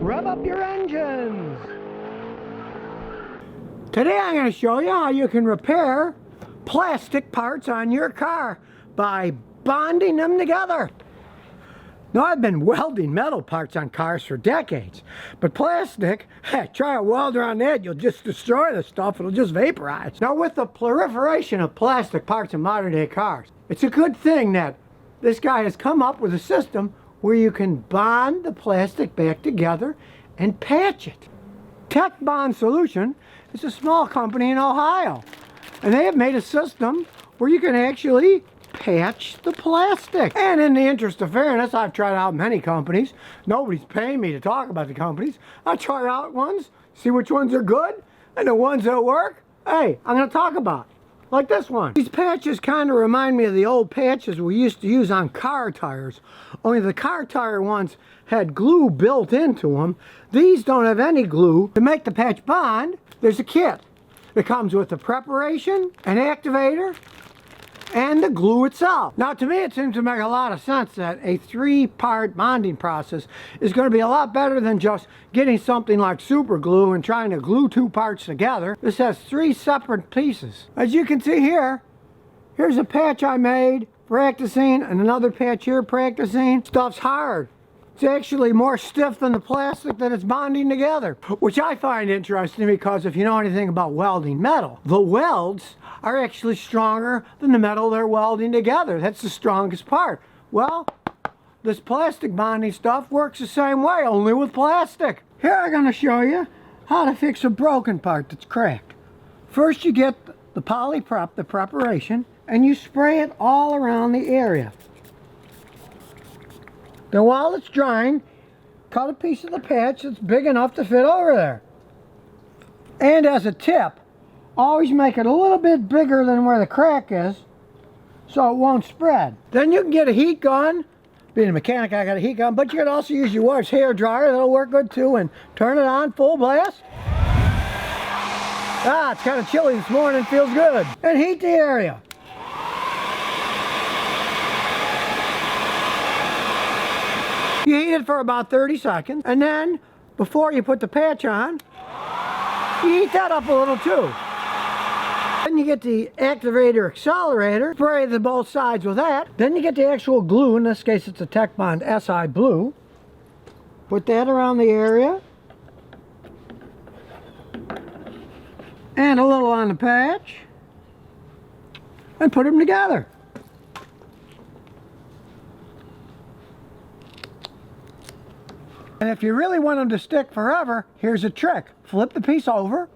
rev up your engines. Today I'm going to show you how you can repair plastic parts on your car by bonding them together. Now, I've been welding metal parts on cars for decades, but plastic, try a welder on that, you'll just destroy the stuff, it'll just vaporize. Now, with the proliferation of plastic parts in modern day cars, it's a good thing that this guy has come up with a system where you can bond the plastic back together and patch it. Tech Bond Solution is a small company in Ohio, and they have made a system where you can actually patch the plastic. And in the interest of fairness, I've tried out many companies. Nobody's paying me to talk about the companies. I try out ones, see which ones are good, and the ones that work, hey, I'm going to talk about. Like this one. These patches kind of remind me of the old patches we used to use on car tires. Only the car tire ones had glue built into them. These don't have any glue. To make the patch bond, there's a kit. It comes with the preparation, an activator, and the glue itself. Now, to me, it seems to make a lot of sense that a 3-part bonding process is going to be a lot better than just getting something like super glue and trying to glue 2 parts together. This has 3 separate pieces. As you can see here, here's a patch I made practicing, and another patch here practicing. Stuff's hard. It's actually more stiff than the plastic that it's bonding together, which I find interesting because if you know anything about welding metal, the welds are actually stronger than the metal they're welding together. That's the strongest part. Well, this plastic bonding stuff works the same way, only with plastic. Here I'm going to show you how to fix a broken part that's cracked. First, you get the polyprep, the preparation, and you spray it all around the area. Then while it's drying, cut a piece of the patch that's big enough to fit over there. And as a tip, always make it a little bit bigger than where the crack is so it won't spread. Then you can get a heat gun. Being a mechanic, I got a heat gun, but you can also use your wife's hair dryer. That'll work good too, and turn it on full blast. Ah, it's kind of chilly this morning, feels good. And heat the area. You heat it for about 30 seconds, and then before you put the patch on, you heat that up a little too. Then you get the activator accelerator, spray the both sides with that. Then you get the actual glue, in this case it's a Tech Bond SI Blue. Put that around the area. And a little on the patch. And put them together. And if you really want them to stick forever, here's a trick. Flip the piece over,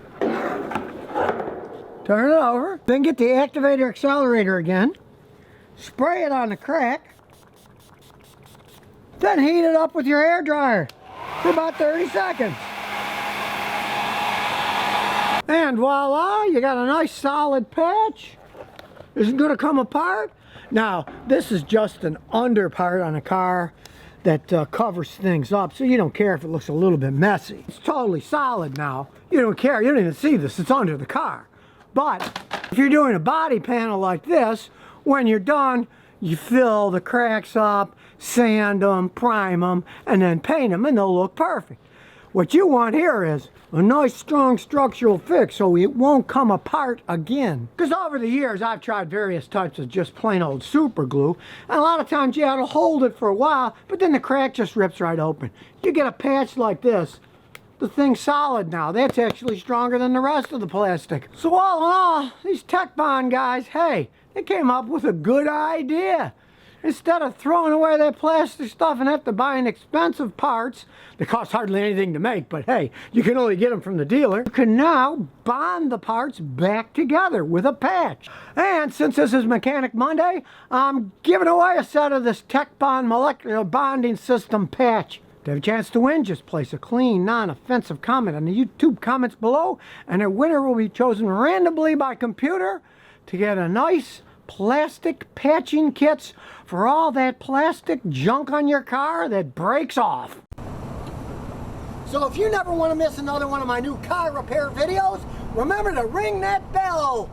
turn it over, then get the activator accelerator again, spray it on the crack, then heat it up with your hair dryer for about 30 seconds. And voila, you got a nice solid patch. Isn't going to come apart. Now, this is just an under part on a car that covers things up, so you don't care if it looks a little bit messy. It's totally solid now. You don't care, you don't even see this, it's under the car. But if you're doing a body panel like this, when you're done, you fill the cracks up, sand them, prime them, and then paint them, and they'll look perfect. What you want here is a nice strong structural fix so it won't come apart again. Because over the years I've tried various types of just plain old super glue, and a lot of times you have to hold it for a while, but then the crack just rips right open. You get a patch like this, the thing's solid now. That's actually stronger than the rest of the plastic. So all in all, these Tech Bond guys, hey, they came up with a good idea. Instead of throwing away that plastic stuff and have to buy expensive parts that cost hardly anything to make, but hey, you can only get them from the dealer, you can now bond the parts back together with a patch. And since this is Mechanic Monday, I'm giving away a set of this Tech Bond molecular bonding system patch. To have a chance to win, just place a clean, non-offensive comment on the YouTube comments below, and a winner will be chosen randomly by computer to get a nice plastic patching kits for all that plastic junk on your car that breaks off. So if you never want to miss another one of my new car repair videos, remember to ring that bell.